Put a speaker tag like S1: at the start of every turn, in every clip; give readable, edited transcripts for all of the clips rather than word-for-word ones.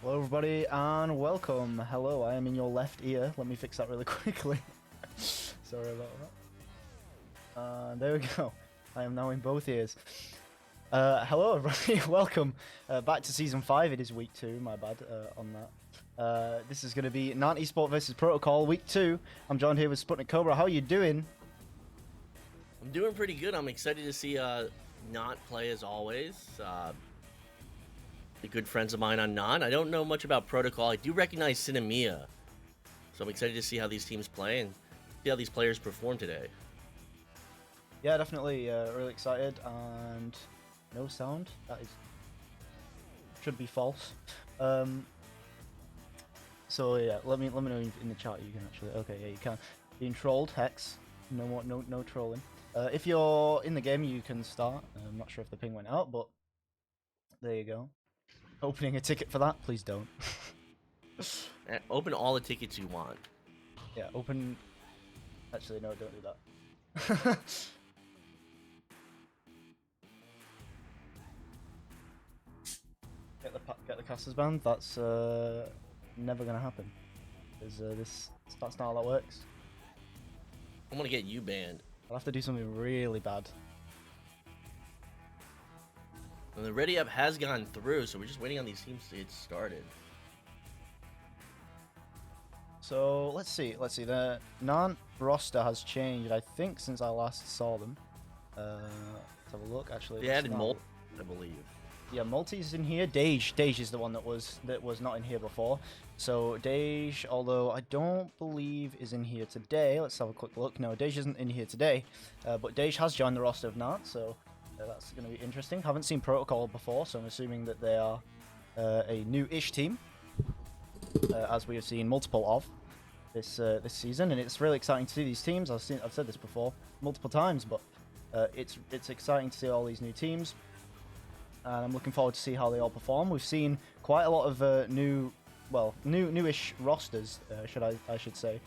S1: Hello everybody and welcome. Hello, I am in your left ear. Let me fix that really quickly. Sorry about that. There we go. I am now in both ears. Hello everybody, welcome back to Season 5. It is Week 2, my bad on that. This is going to be Nantes Esport versus Protocol, Week 2. I'm joined here with SputnikKobra. How are you doing?
S2: I'm doing pretty good. I'm excited to see Nant play as always. The good friends of mine on Nant. I don't know much about Protocol. I do recognize Cinemia. So I'm excited to see how these teams play and see how these players perform today.
S1: Yeah, definitely really excited, and no sound. That is should be false. So yeah, let me know in the chat you can actually. Okay, yeah, you can. Being trolled, Hex. No trolling. If you're in the game, you can start. I'm not sure if the ping went out, but there you go. Opening a ticket for that, please don't.
S2: Open all the tickets you want.
S1: Yeah, open. Actually, no, don't do that. Get the casters banned. That's never gonna happen. Because that's not how that works.
S2: I'm gonna get you banned.
S1: I'll have to do something really bad.
S2: And the ready up has gone through, so we're just waiting on these teams to get started.
S1: So let's see. The Nantes roster has changed, I think, since I last saw them. Let's have a look. Actually,
S2: They added Molt, I believe.
S1: Yeah, Multi's in here. Dej is the one that was not in here before. So Dej, although I don't believe is in here today. Let's have a quick look. No, Dej isn't in here today, but Dej has joined the roster of Nantes, so that's going to be interesting. Haven't seen Protocol before, so I'm assuming that they are a new-ish team, as we have seen multiple of this season, and it's really exciting to see these teams. I've said this before multiple times, but it's exciting to see all these new teams. And I'm looking forward to see how they all perform. We've seen quite a lot of newish rosters, I should say,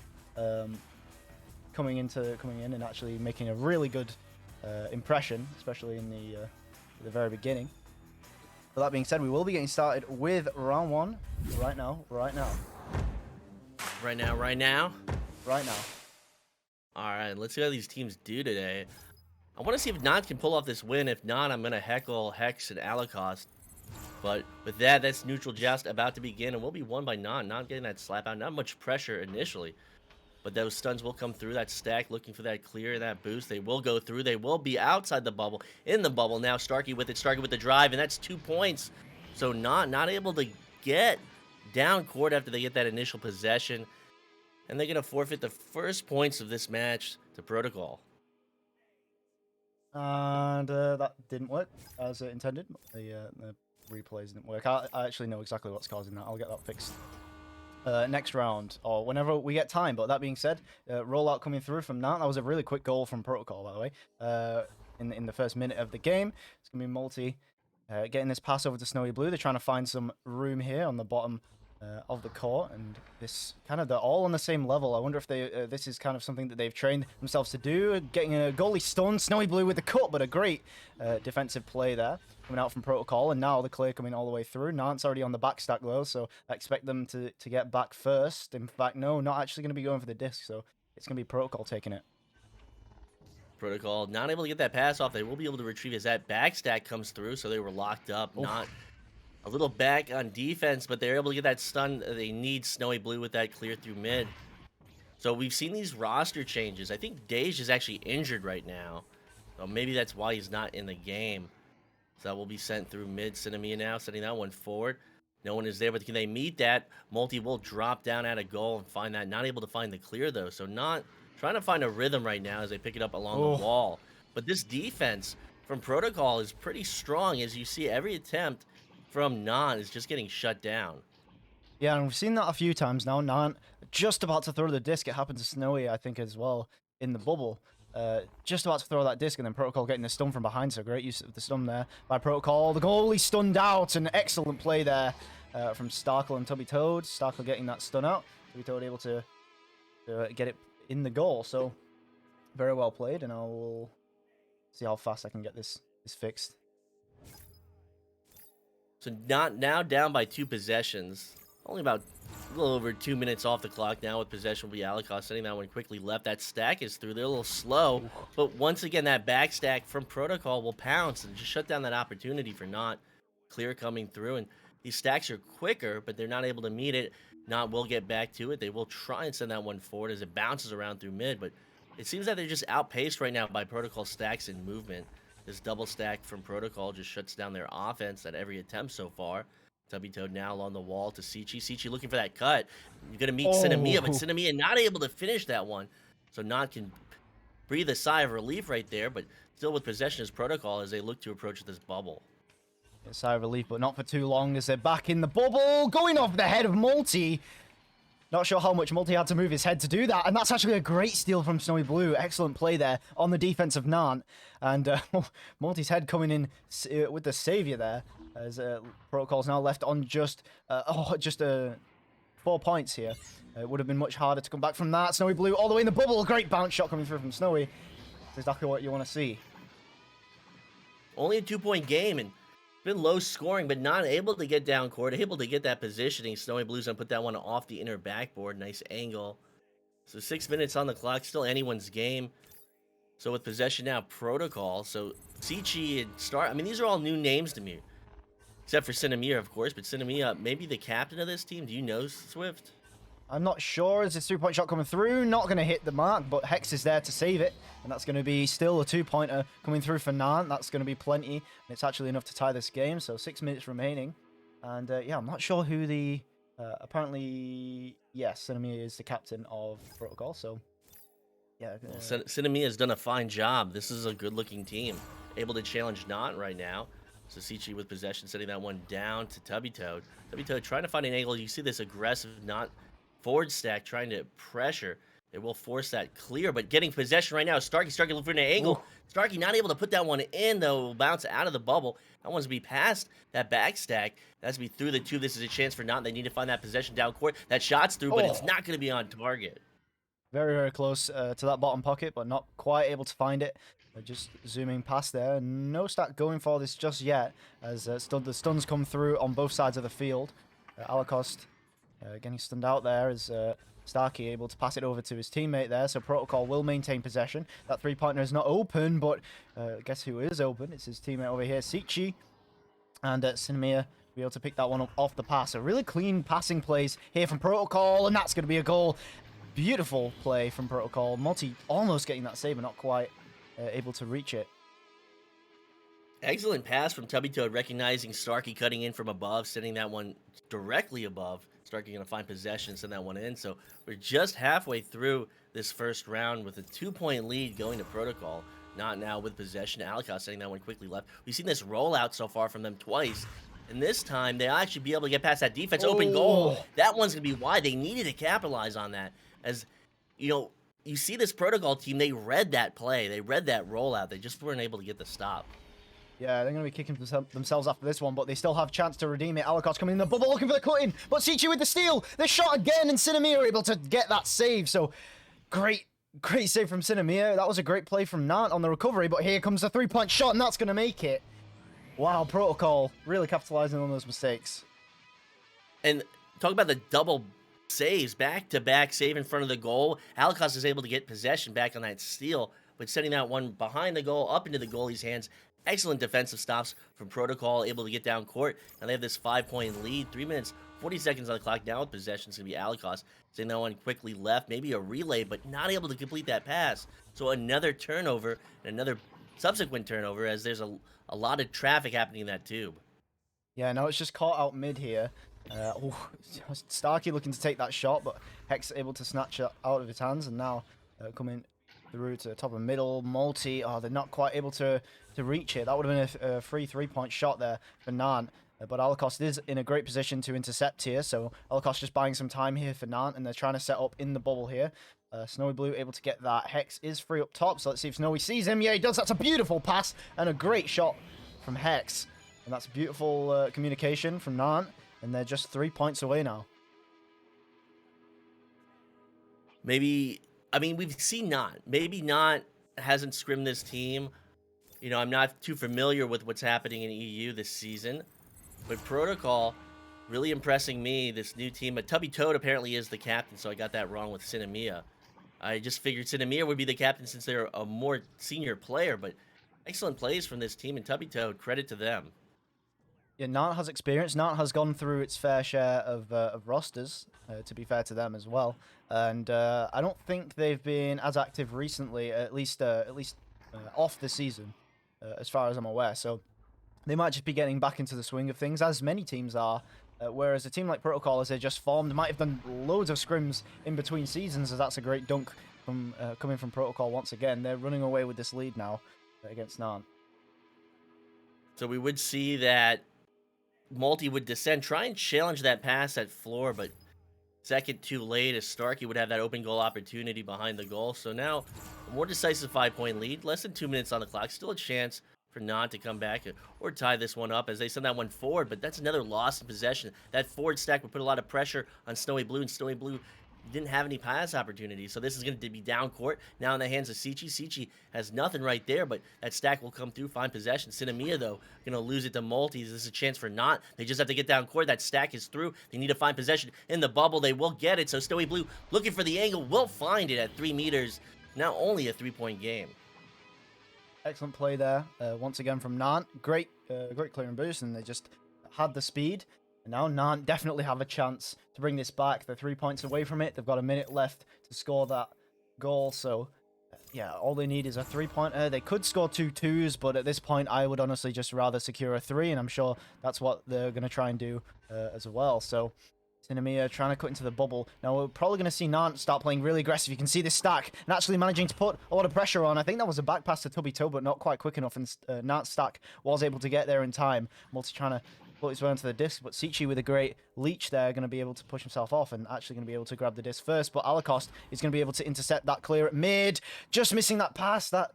S1: coming in and actually making a really good impression, especially in the very beginning. But that being said, we will be getting started with round 1 right now.
S2: Right now. All right, let's see how these teams do today. I want to see if Nantes can pull off this win. If not, I'm going to heckle Hex and Alacost. But with that, that's neutral joust about to begin, and we'll be won by Nantes. Not getting that slap out. Not much pressure initially. But those stuns will come through that stack, looking for that clear, that boost. They will go through. They will be outside the bubble. In the bubble now, Starkey with it. Starkey with the drive, and that's 2 points. So not able to get down court after they get that initial possession. And they're going to forfeit the first points of this match to Protocol.
S1: And that didn't work as intended. The replays didn't work. I actually know exactly what's causing that. I'll get that fixed next round or whenever we get time. But that being said, rollout coming through from Nantes. That was a really quick goal from Protocol, by the way. In the first minute of the game, it's gonna be Multi getting this pass over to Snowy Blue. They're trying to find some room here on the bottom of the court, and this they're all on the same level. I wonder if this is kind of something that they've trained themselves to do. Getting a goalie stun, Snowy Blue with the cut, but a great defensive play there coming out from Protocol, and now the clear coming all the way through. Nantes already on the back stack though, so I expect them to get back first. In fact, no, not actually going to be going for the disc, so it's going to be Protocol taking it.
S2: Protocol not able to get that pass off. They will be able to retrieve as that back stack comes through, so they were locked up. Oof. Not a little back on defense, but they're able to get that stun. They need Snowy Blue with that clear through mid. So we've seen these roster changes. I think Dej is actually injured right now. So maybe that's why he's not in the game. So that will be sent through mid. Cinemia now, sending that one forward. No one is there, but can they meet that? Multi will drop down at a goal and find that. Not able to find the clear, though. So not trying to find a rhythm right now as they pick it up along the wall. But this defense from Protocol is pretty strong, as you see every attempt from Nantes is just getting shut down.
S1: Yeah, and we've seen that a few times now. Nantes just about to throw the disc. It happened to Snowy, I think, as well in the bubble. Just about to throw that disc, and then Protocol getting the stun from behind. So great use of the stun there by Protocol. The goalie stunned out. An excellent play there from Starkle and Tubby Toad. Starkle getting that stun out. Tubby Toad able to get it in the goal. So very well played, and I will see how fast I can get this fixed.
S2: So now down by 2 possessions. Only about a little over 2 minutes off the clock now with possession will be Alacost sending that one quickly left. That stack is through. They're a little slow. But once again, that back stack from Protocol will pounce and just shut down that opportunity for Nantes. Clear coming through. And these stacks are quicker, but they're not able to meet it. Nantes will get back to it. They will try and send that one forward as it bounces around through mid. But it seems that they're just outpaced right now by Protocol stacks and movement. This double stack from Protocol just shuts down their offense at every attempt so far. Tubby Toad now along the wall to Sichi. Sichi looking for that cut. You're going to meet Cinemia, but Cinemia not able to finish that one. So Nantes can breathe a sigh of relief right there, but still with possession as Protocol as they look to approach this bubble.
S1: A sigh of relief, but not for too long as they're back in the bubble. Going off the head of Multi. Not sure how much Multi had to move his head to do that. And that's actually a great steal from Snowy Blue. Excellent play there on the defense of Nantes. And Multi's head coming in with the savior there. As Protocol's now left on just 4 points here. It would have been much harder to come back from that. Snowy Blue all the way in the bubble. Great bounce shot coming through from Snowy. That's exactly what you want to see.
S2: Only a 2-point game and been low scoring, but not able to get down court, able to get that positioning. Snowy Blue's gonna put that one off the inner backboard. Nice angle. So 6 minutes on the clock, still anyone's game. So with possession now, Protocol. So Sichi and Star. I mean, these are all new names to me, except for Cinemia, of course. But Cinemia, maybe the captain of this team. Do you know, Swift?
S1: I'm not sure. Is this 3-point shot coming through? Not going to hit the mark, but Hex is there to save it. And that's going to be still a 2-pointer coming through for Nantes. That's going to be plenty. And it's actually enough to tie this game. So 6 minutes remaining. And yeah, I'm not sure who the... apparently, yes, Cinemia is the captain of Protocol. So yeah.
S2: Well, Cinemia has done a fine job. This is a good-looking team. Able to challenge Nantes right now. So Sichi with possession, setting that one down to Tubby Toad. Tubby Toad trying to find an angle. You see this aggressive Nantes forward stack trying to pressure. It will force that clear, but getting possession right now. Starkey looking for an angle. Ooh. Starkey not able to put that one in, though. It will bounce out of the bubble. That one's to be past that back stack. That's to be through the tube. This is a chance for Nantes. They need to find that possession down court. That shot's through, but it's not going to be on target.
S1: Very, very close to that bottom pocket, but not quite able to find it. Just zooming past there. No stack going for this just yet, as the stuns come through on both sides of the field. Alacost getting stunned out there as Starkey able to pass it over to his teammate there, so Protocol will maintain possession. That 3-pointer is not open, but guess who is open? It's his teammate over here, Sichi. And Cinemia be able to pick that one up off the pass. A really clean passing plays here from Protocol, and that's going to be a goal. Beautiful play from Protocol. Multi almost getting that save, but not quite able to reach it.
S2: Excellent pass from Tubby Toad, recognizing Starkey cutting in from above, sending that one directly above. Starkey going to find possession, send that one in. So we're just halfway through this first round with a 2-point lead going to Protocol. Not now with possession. Alicos setting that one quickly left. We've seen this rollout so far from them twice. And this time, they'll actually be able to get past that defense. Open goal. That one's going to be wide. They needed to capitalize on that. As, you know, you see this Protocol team, they read that play. They read that rollout. They just weren't able to get the stop.
S1: Yeah, they're going to be kicking themselves after this one, but they still have a chance to redeem it. Alicos coming in the bubble, looking for the cut-in, but Sichi with the steal. They shot again, and Cinemia are able to get that save. So, great save from Cinemia. That was a great play from Nantes on the recovery, but here comes the 3-point shot, and that's going to make it. Wow, Protocol really capitalizing on those mistakes.
S2: And talk about the double saves, back-to-back save in front of the goal. Alicos is able to get possession back on that steal, but setting that one behind the goal, up into the goalie's hands. Excellent defensive stops from Protocol, able to get down court. And they have this 5-point lead. 3 minutes, 40 seconds on the clock. Now with possession, it's going to be Alicos. Saying that one quickly left. Maybe a relay, but not able to complete that pass. So another turnover, and another subsequent turnover, as there's a lot of traffic happening in that tube.
S1: Yeah, no, it's just caught out mid here. Starkey looking to take that shot, but Hex able to snatch it out of his hands. And now coming through to the top of the middle. Multi, they're not quite able to reach it. That would have been a free 3-point shot there for Nantes. But Alacost is in a great position to intercept here. So Alacost just buying some time here for Nantes, and they're trying to set up in the bubble here. Snowy Blue able to get that. Hex is free up top, so let's see if Snowy sees him. Yeah, he does. That's a beautiful pass and a great shot from Hex. And that's beautiful communication from Nantes, and they're just 3 points away now.
S2: Maybe, I mean, we've seen Nantes. Maybe Nantes hasn't scrimmed this team. You know, I'm not too familiar with what's happening in EU this season. But Protocol really impressing me, this new team. But Tubby Toad apparently is the captain, so I got that wrong with Cinemia. I just figured Cinemia would be the captain since they're a more senior player. But excellent plays from this team, and Tubby Toad, credit to them.
S1: Yeah, Nantes has experience. Nantes has gone through its fair share of rosters, to be fair to them as well. And I don't think they've been as active recently, at least off the season, as far as I'm aware. So they might just be getting back into the swing of things, as many teams are. Whereas a team like Protocol, as they just formed, might have done loads of scrims in between seasons, as that's a great dunk from coming from Protocol once again. They're running away with this lead now against Nantes.
S2: So we would see that Multi would descend, try and challenge that pass at floor, but second too late, as Starkey would have that open goal opportunity behind the goal. So now a more decisive 5-point lead, less than 2 minutes on the clock, still a chance for Nantes to come back or tie this one up as they send that one forward, but that's another loss in possession. That forward stack would put a lot of pressure on Snowy Blue, and Snowy Blue didn't have any pass opportunities. So this is going to be down court now in the hands of Sichi. Sichi has nothing right there, but that stack will come through, find possession. Cinemia, though, going to lose it to Multis. This is a chance for Nantes. They just have to get down court. That stack is through. They need to find possession in the bubble. They will get it. So Snowy Blue looking for the angle, will find it at 3 meters. Now only a 3-point game.
S1: excellent play there. Once again from Nantes. Great clearing boost, and they just had the speed. And now Nantes definitely have a chance to bring this back. They're 3 points away from it. They've got a minute left to score that goal. So, yeah, all they need is a 3-pointer. They could score 2 twos, but at this point, I would honestly just rather secure a 3, and I'm sure that's what they're going to try and do as well. So, Cinemia trying to cut into the bubble. Now, we're probably going to see Nantes start playing really aggressive. You can see this stack and actually managing to put a lot of pressure on. I think that was a back pass to Tubby Toe, but not quite quick enough, and Nantes stack was able to get there in time. Multi trying to put his way onto the disc, but Sichi with a great leech there, going to be able to push himself off and actually going to be able to grab the disc first, but Alakost is going to be able to intercept that clear at mid, just missing that pass. That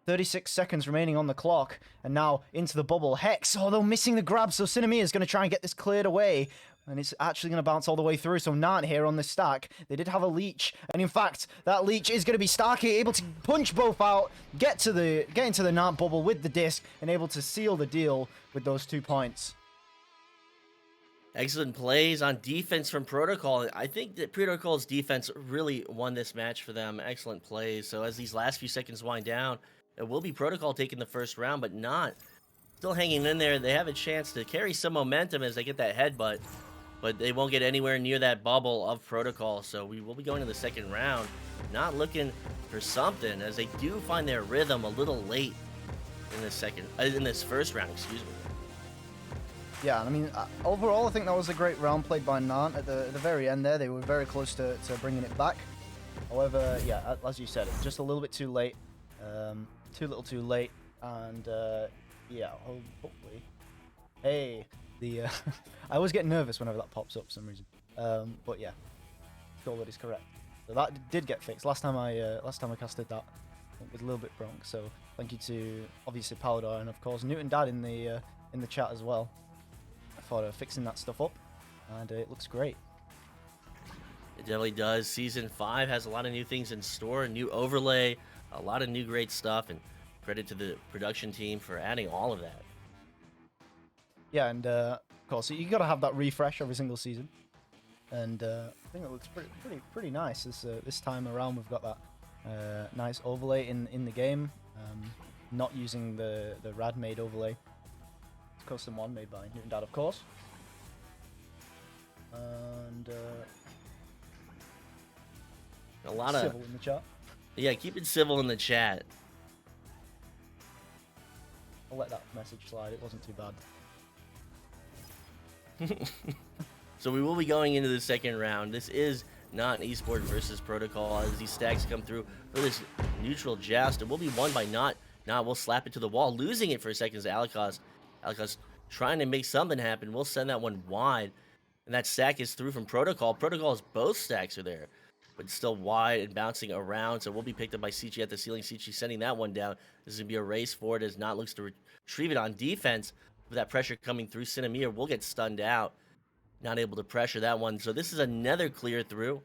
S1: 36 seconds remaining on the clock, and now into the bubble. Hex, although missing the grab, so Cinemia is going to try and get this cleared away, and it's actually going to bounce all the way through. So Nantes here on this stack, they did have a leech, and in fact, that leech is going to be Starkey, able to punch both out, get into the Nantes bubble with the disc, and able to seal the deal with those 2 points.
S2: Excellent plays on defense from Protocol. I think that Protocol's defense really won this match for them. Excellent plays. So as these last few seconds wind down, it will be Protocol taking the first round, but not still hanging in there. They have a chance to carry some momentum as they get that headbutt, but they won't get anywhere near that bubble of Protocol. So we will be going to the second round, not looking for something, as they do find their rhythm a little late in this first round, excuse me.
S1: Yeah, I mean, overall, I think that was a great round played by Nantes. At the very end there, they were very close to bringing it back. However, yeah, as you said, it's just a little bit too late. Too little too late. And, yeah, hopefully. Hey, I always get nervous whenever that pops up for some reason. But, yeah, Goldwood is correct. So that did get fixed. Last time I casted that, it was a little bit wrong. So thank you to, obviously, Powder and, of course, Newton Dad in the chat as well, for fixing that stuff up, and it looks great.
S2: It definitely does. Season 5 has a lot of new things in store, a new overlay, a lot of new great stuff, and credit to the production team for adding all of that.
S1: Yeah, and of course you got to have that refresh every single season, and I think it looks pretty nice this time around. We've got that nice overlay in the game, not using the Rad made overlay. Custom one made by Newton Dad, of course. And
S2: a lot of
S1: civil in the chat.
S2: Yeah, keep it civil in the chat.
S1: I'll let that message slide. It wasn't too bad.
S2: So we will be going into the second round. This is not Esport versus Protocol as these stacks come through for this neutral joust. It will be won by Not. Not will slap it to the wall, losing it for a second to Alakost. Alakost trying to make something happen. We'll send that one wide. And that stack is through from Protocol. Protocol's both stacks are there, but still wide and bouncing around. So we'll be picked up by Sichi at the ceiling. Sichi sending that one down. This is going to be a race for it as Not looks to retrieve it on defense. With that pressure coming through, Cinemir will get stunned out. Not able to pressure that one. So this is another clear through.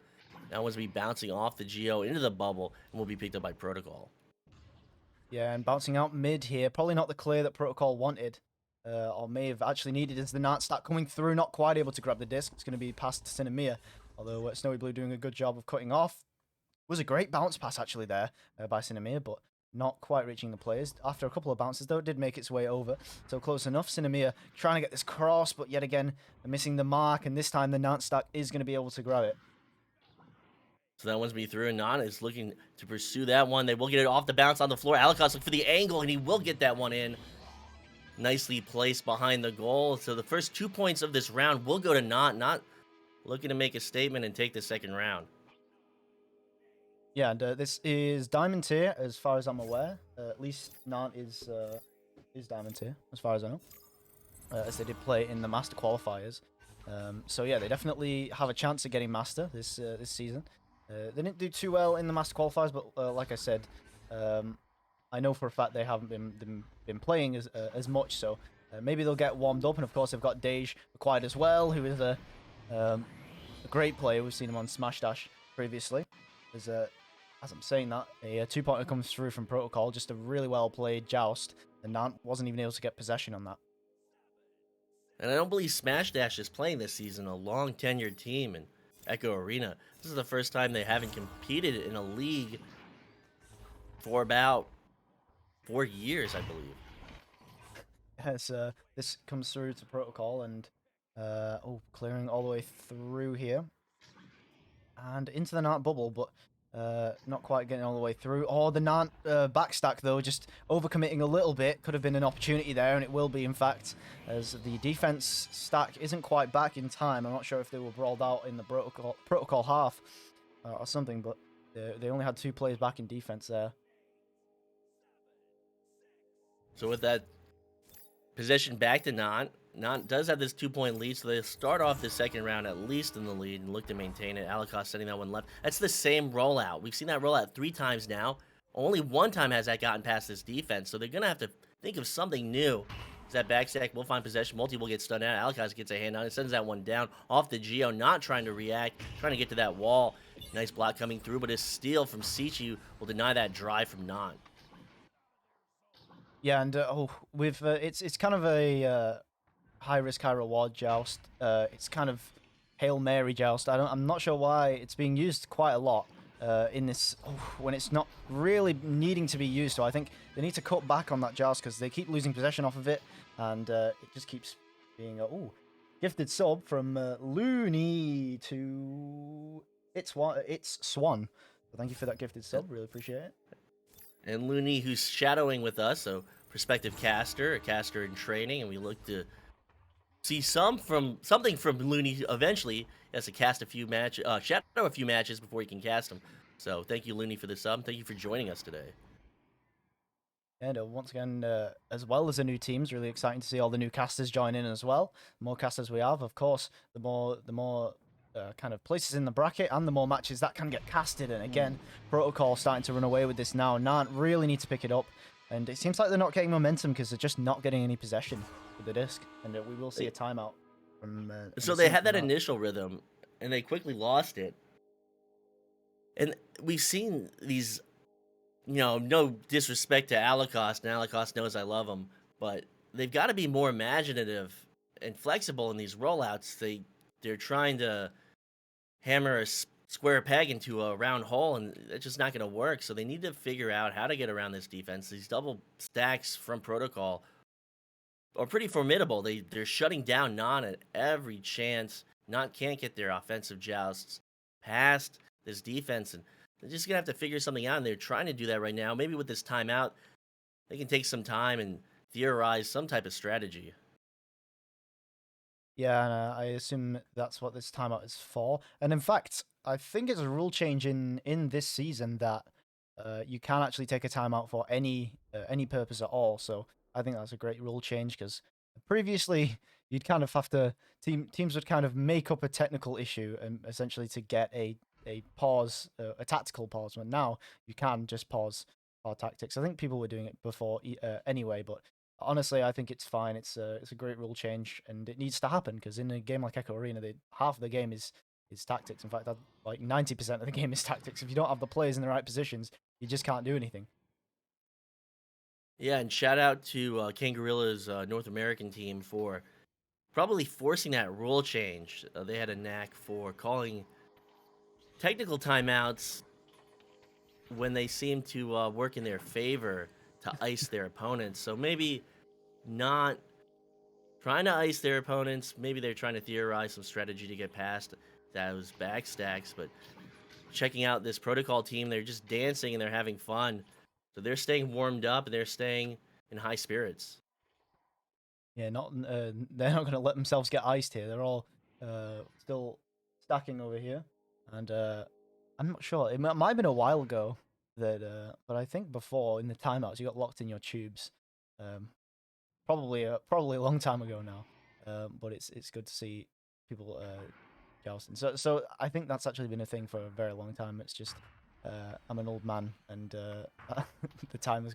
S2: That one's going to be bouncing off the Geo into the bubble and will be picked up by Protocol.
S1: Yeah, and bouncing out mid here. Probably not the clear that Protocol wanted. Or may have actually needed as the Nantes stack coming through, not quite able to grab the disc. It's going to be past Cinemia, although Snowy Blue doing a good job of cutting off. It was a great bounce pass actually there by Cinemia, but not quite reaching the players. After a couple of bounces though, it did make its way over, so close enough. Cinemia trying to get this cross, but yet again missing the mark, and this time the Nantes stack is going to be able to grab it.
S2: So that one's be through, and Nana is looking to pursue that one. They will get it off the bounce on the floor. Alakost looking for the angle, and he will get that one in. Nicely placed behind the goal. So the first 2 points of this round will go to Not looking to make a statement and take the second round.
S1: Yeah, and this is Diamond tier as far as I'm aware. At least Nantes is Diamond tier as far as I know, as they did play in the Master qualifiers. So yeah, they definitely have a chance of getting Master this season. They didn't do too well in the Master qualifiers, but like I said, I know for a fact they haven't been playing as much, so maybe they'll get warmed up. And of course, they've got Dej acquired as well, who is a great player. We've seen him on Smash Dash previously. There's as I'm saying that, a 2-pointer comes through from Protocol, just a really well played joust, and Nantes wasn't even able to get possession on that.
S2: And I don't believe Smash Dash is playing this season, a long tenured team in Echo Arena. This is the first time they haven't competed in a league for about 4 years, I believe.
S1: As this comes through to protocol and clearing all the way through here and into the Nant bubble, but not quite getting all the way through. Oh, the Nant backstack though, just overcommitting a little bit. Could have been an opportunity there, and it will be in fact, as the defense stack isn't quite back in time. I'm not sure if they were brawled out in the protocol half or something, but they only had 2 players back in defense there.
S2: So with that possession back to Nantes. Nantes does have this 2-point lead, so they start off the second round at least in the lead and look to maintain it. Alikos sending that one left. That's the same rollout. We've seen that rollout 3 times now. Only 1 time has that gotten past this defense, so they're going to have to think of something new. That backstack will find possession. Multi will get stunned out. Alikos gets a hand on it, sends that one down off the Geo, not trying to react, trying to get to that wall. Nice block coming through, but a steal from Sichu will deny that drive from Nantes.
S1: Yeah, and with it's kind of a high risk, high reward joust. It's kind of Hail Mary joust. I'm not sure why it's being used quite a lot in this when it's not really needing to be used. So I think they need to cut back on that joust because they keep losing possession off of it, and it just keeps being gifted sub from Looney to it's Swan. So thank you for that gifted sub. Really appreciate it.
S2: And Looney, who's shadowing with us, so prospective caster, a caster in training, and we look to see something from Looney eventually. He has to cast a few matches, shadow a few matches before he can cast them. So thank you, Looney, for the sub. Thank you for joining us today.
S1: And once again, as well as the new teams, really exciting to see all the new casters join in as well. The more casters we have, of course, the more kind of places in the bracket and the more matches that can get casted. And again, Protocol starting to run away with this now. Nantes really need to pick it up. And it seems like they're not getting momentum because they're just not getting any possession with the disc. And we will see a timeout from...
S2: so they had that initial rhythm, and they quickly lost it. And we've seen these, no disrespect to Alikos, and Alikos knows I love him, but they've got to be more imaginative and flexible in these rollouts. They're trying to hammer a square peg into a round hole, and it's just not going to work. So they need to figure out how to get around this defense. These double stacks from Protocol are pretty formidable. They're shutting down Nantes at every chance. Nantes can't get their offensive jousts past this defense, and they're just going to have to figure something out, and they're trying to do that right now. Maybe with this timeout, they can take some time and theorize some type of strategy.
S1: Yeah, and I assume that's what this timeout is for. And in fact, I think it's a rule change in this season that you can actually take a timeout for any purpose at all. So I think that's a great rule change because previously you'd kind of have to teams would kind of make up a technical issue and essentially to get a pause, a tactical pause. When now you can just pause our tactics. I think people were doing it before anyway, but honestly, I think it's fine. It's a great rule change, and it needs to happen because in a game like Echo Arena, half of the game is tactics. In fact, like 90% of the game is tactics. If you don't have the players in the right positions, you just can't do anything.
S2: Yeah, and shout out to Kangorilla's North American team for probably forcing that rule change. They had a knack for calling technical timeouts when they seem to work in their favor to ice their opponents. So maybe not trying to ice their opponents. Maybe they're trying to theorize some strategy to get past those backstacks. But checking out this Protocol team, they're just dancing and they're having fun. So they're staying warmed up and they're staying in high spirits.
S1: Yeah, they're not going to let themselves get iced here. They're all still stacking over here, and I'm not sure. It might have been a while ago that, but I think before in the timeouts you got locked in your tubes. Probably a long time ago now. But it's good to see people jousting. So I think that's actually been a thing for a very long time. It's just I'm an old man, and the time is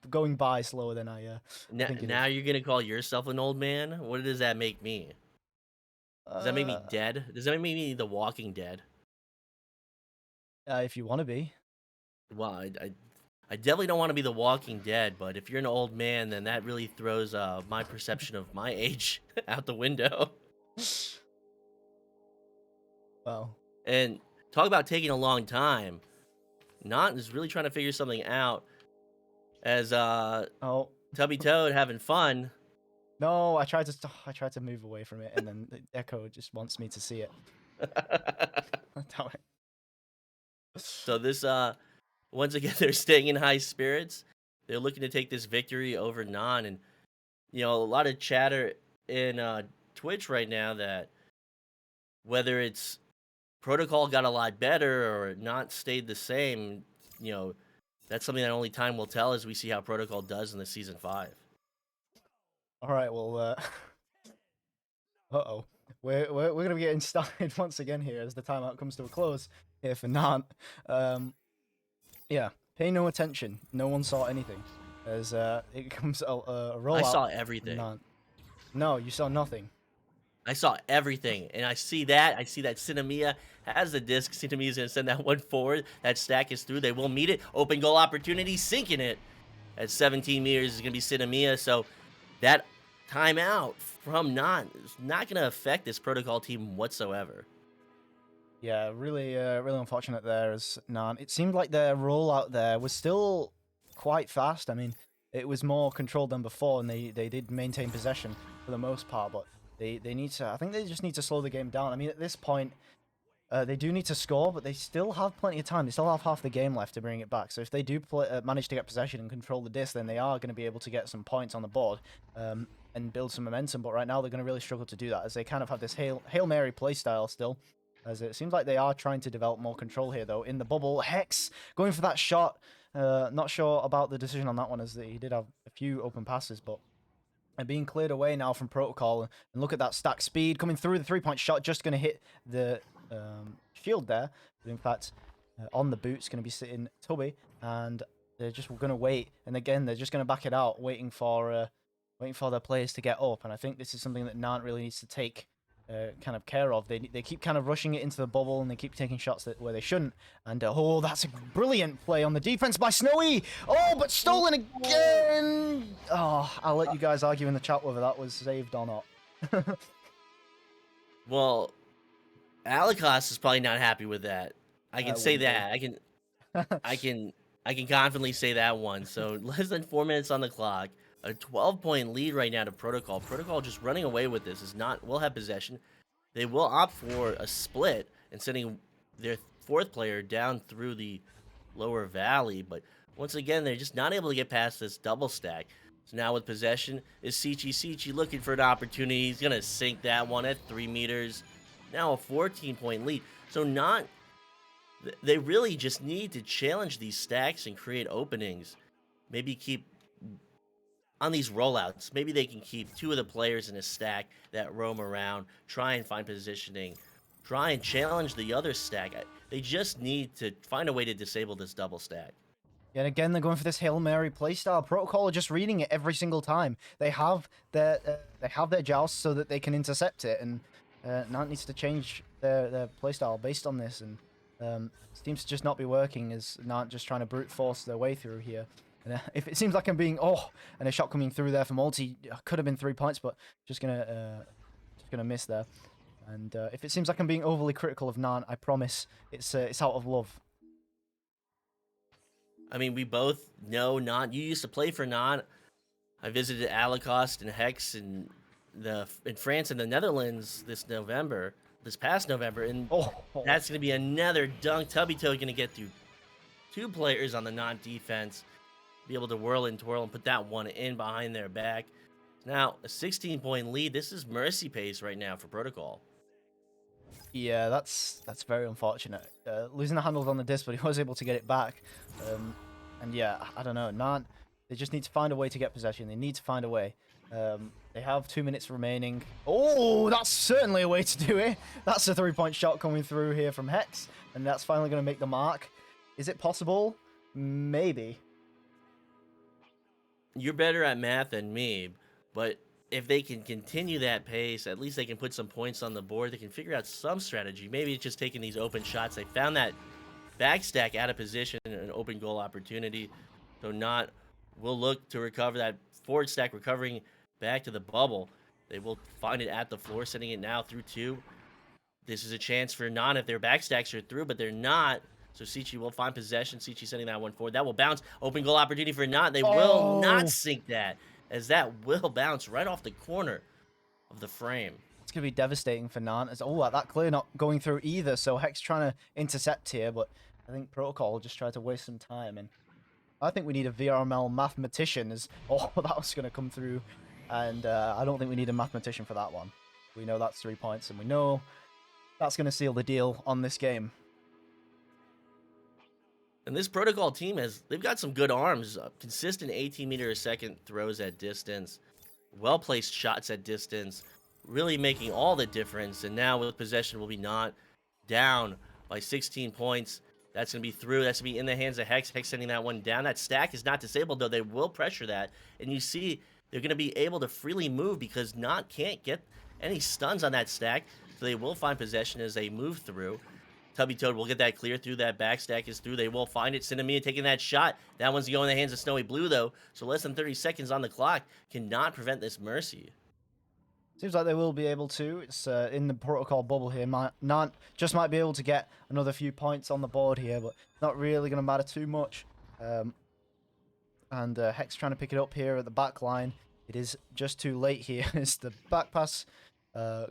S1: going by slower than I think
S2: Now you're gonna call yourself an old man? What does that make me? Does that make me dead? Does that make me The Walking Dead?
S1: If you want to be.
S2: Well, I definitely don't want to be The Walking Dead, but if you're an old man, then that really throws my perception of my age out the window.
S1: Well,
S2: and talk about taking a long time. Nantes is really trying to figure something out. as
S1: Oh.
S2: Tubby Toad having fun.
S1: No, I tried to move away from it, and then the Echo just wants me to see it. Damn it.
S2: So this once again they're staying in high spirits. They're looking to take this victory over Non, and a lot of chatter in Twitch right now that whether it's protocol got a lot better or not stayed the same, you know, that's something that only time will tell as we see how protocol does in the season 5.
S1: All right, well, uh-oh. We're gonna be getting started once again here as the timeout comes to a close here for Nant. Yeah, pay no attention. No one saw anything as it comes a rollout.
S2: I saw
S1: from
S2: everything.
S1: Nant. No, you saw nothing.
S2: I saw everything, and I see that. I see that Cinemia has the disc. Cinemia is going to send that one forward. That stack is through. They will meet it. Open goal opportunity, sinking it at 17 meters is going to be Cinemia. So that timeout from Nantes is not going to affect this protocol team whatsoever.
S1: Yeah, really, really unfortunate there as Nant. It seemed like their rollout there was still quite fast. I mean, it was more controlled than before, and they did maintain possession for the most part, but they need to. I think they just need to slow the game down. I mean, at this point, they do need to score, but they still have plenty of time. They still have half the game left to bring it back. So if they do manage to get possession and control the disc, then they are going to be able to get some points on the board and build some momentum. But right now, they're going to really struggle to do that as they kind of have this Hail Mary playstyle still. As it seems like they are trying to develop more control here, though. In the bubble, Hex going for that shot. Not sure about the decision on that one, as he did have a few open passes, but being cleared away now from protocol. And look at that stack speed coming through. The three-point shot just going to hit the shield there. But in fact, on the boot's going to be sitting Tubby, and they're just going to wait. And again, they're just going to back it out, waiting for their players to get up. And I think this is something that Nant really needs to take kind of care of. They keep kind of rushing it into the bubble, and they keep taking shots where they shouldn't. And oh, that's a brilliant play on the defense by Snowy. Oh, but stolen again. Oh, I'll let you guys argue in the chat whether that was saved or not.
S2: Well, Alikos is probably not happy with that. I can say that. I can confidently say that one. So less than 4 minutes on the clock. A 12-point lead right now to Protocol. Protocol just running away with this. Will have possession. They will opt for a split and sending their fourth player down through the lower valley. But once again, they're just not able to get past this double stack. So now with possession is Sichi looking for an opportunity. He's going to sink that one at 3 meters. Now a 14-point lead. So they really just need to challenge these stacks and create openings. Maybe keep on these rollouts, maybe they can keep 2 of the players in a stack that roam around, try and find positioning, try and challenge the other stack. They just need to find a way to disable this double stack.
S1: And again, they're going for this Hail Mary playstyle. Protocol are just reading it every single time. They have their joust so that they can intercept it, and Nant needs to change their playstyle based on this. And seems to just not be working as Nant just trying to brute force their way through here. And if it seems like I'm being and a shot coming through there from Multi, could have been 3 points, but just gonna miss there. And if it seems like I'm being overly critical of Nant, I promise it's out of love.
S2: I mean, we both know Nant. You used to play for Nant. I visited Alacost and Hex in France and the Netherlands this past November, and that's gonna be another dunk. Tubby Toe gonna get through 2 players on the Nant defense. Be able to whirl and twirl and put that one in behind their back. Now, a 16-point lead. This is mercy pace right now for Protocol.
S1: Yeah, that's very unfortunate. Losing the handles on the disc, but he was able to get it back. And yeah, I don't know. Nant, they just need to find a way to get possession. They need to find a way. They have 2 minutes remaining. Oh, that's certainly a way to do it. That's a 3-point shot coming through here from Hex, and that's finally going to make the mark. Is it possible? Maybe.
S2: You're better at math than me, but if they can continue that pace, at least they can put some points on the board. They can figure out some strategy. Maybe it's just taking these open shots. They found that backstack out of position, an open goal opportunity. So Nant will look to recover that forward stack, recovering back to the bubble. They will find it at the floor, sending it now through 2. This is a chance for Nant if their backstacks are through, but they're not. So Sichi will find possession. Sichi sending that one forward. That will bounce. Open goal opportunity for Nantes. They will not sink that, as that will bounce right off the corner of the frame.
S1: It's going to be devastating for Nantes. Oh, that clear not going through either. So Hex trying to intercept here, but I think Protocol just tried to waste some time. And I think we need a VRML mathematician. That was going to come through. And I don't think we need a mathematician for that one. We know that's 3 points, and we know that's going to seal the deal on this game.
S2: And this Protocol team they've got some good arms. Consistent 18-meter-a-second throws at distance. Well-placed shots at distance. Really making all the difference. And now with possession, we'll be not down by 16 points. That's going to be through. That's going to be in the hands of Hex. Hex sending that one down. That stack is not disabled, though. They will pressure that. And you see they're going to be able to freely move because Nantes can't get any stuns on that stack. So they will find possession as they move through. Tubby Toad will get that clear through. That back stack is through. They will find it. Cinnamia taking that shot. That one's going in the hands of Snowy Blue, though. So less than 30 seconds on the clock cannot prevent this Mercy.
S1: Seems like they will be able to. It's in the Protocol bubble here. Nantes just might be able to get another few points on the board here, but not really going to matter too much. And Hex trying to pick it up here at the back line. It is just too late here. It's the back pass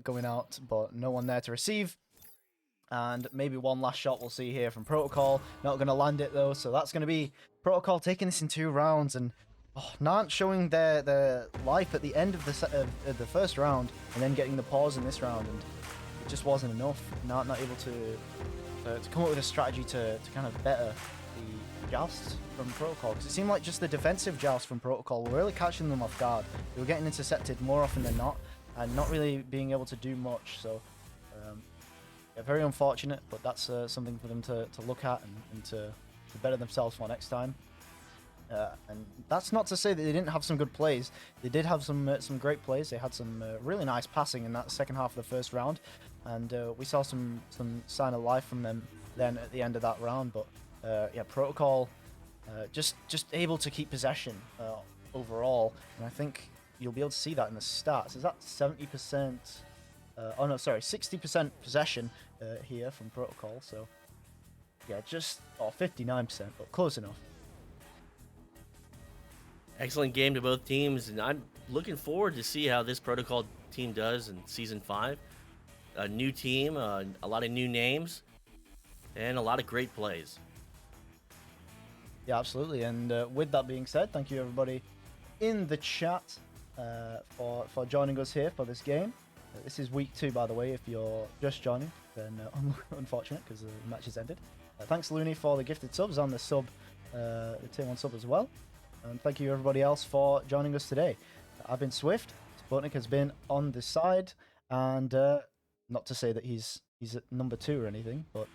S1: going out, but no one there to receive. And maybe one last shot we'll see here from Protocol. Not going to land it, though, so that's going to be Protocol taking this in 2 rounds. And Nantes showing their life at the end of the first round, and then getting the pause in this round, and it just wasn't enough. Nantes not able to come up with a strategy to kind of better the jousts from Protocol, because it seemed like just the defensive jousts from Protocol were really catching them off guard. They were getting intercepted more often than not, and not really being able to do much. So yeah, very unfortunate, but that's something for them to look at and to better themselves for next time. And that's not to say that they didn't have some good plays. They did have some great plays. They had some really nice passing in that second half of the first round, and we saw some sign of life from them then at the end of that round. But yeah, Protocol just able to keep possession overall, and I think you'll be able to see that in the stats. Is that 70%? Oh no, sorry, 60% possession here from Protocol. So yeah, just 59%, but close enough.
S2: Excellent game to both teams, and I'm looking forward to see how this Protocol team does in Season 5. A new team, a lot of new names, and a lot of great plays.
S1: Yeah, absolutely. And with that being said, thank you everybody in the chat for joining us here for this game. This is week 2, by the way. If you're just joining, then unfortunate because the match has ended. Thanks, Looney, for the gifted subs and the tier 1 sub as well. And thank you everybody else for joining us today. I've been Swift. Sputnik has been on the side, and not to say that he's at number 2 or anything, but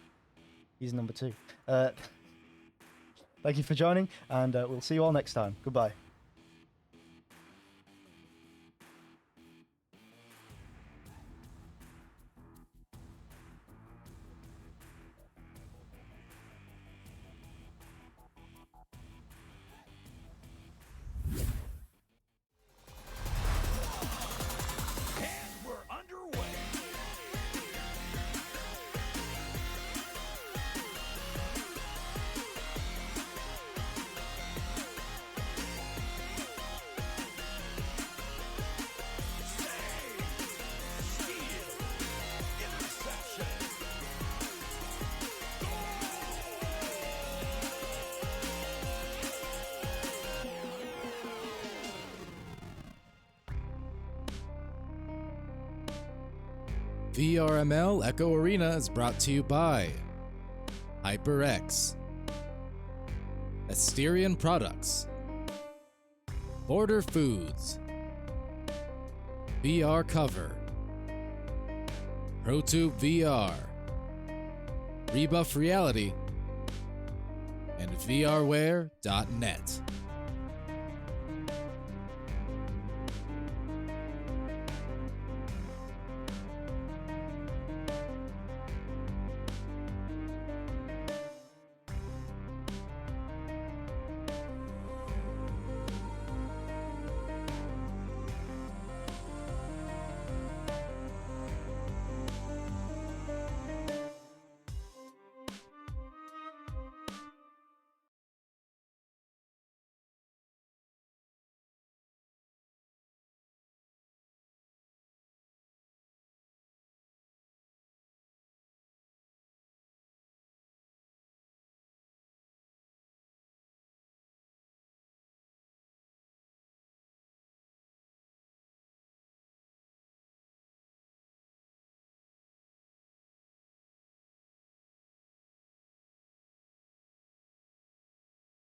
S1: he's number 2. Thank you for joining, and we'll see you all next time. Goodbye.
S3: VRML Echo Arena is brought to you by HyperX, Asterion Products, Border Foods, VR Cover, ProTube VR, Rebuff Reality, and VRware.net.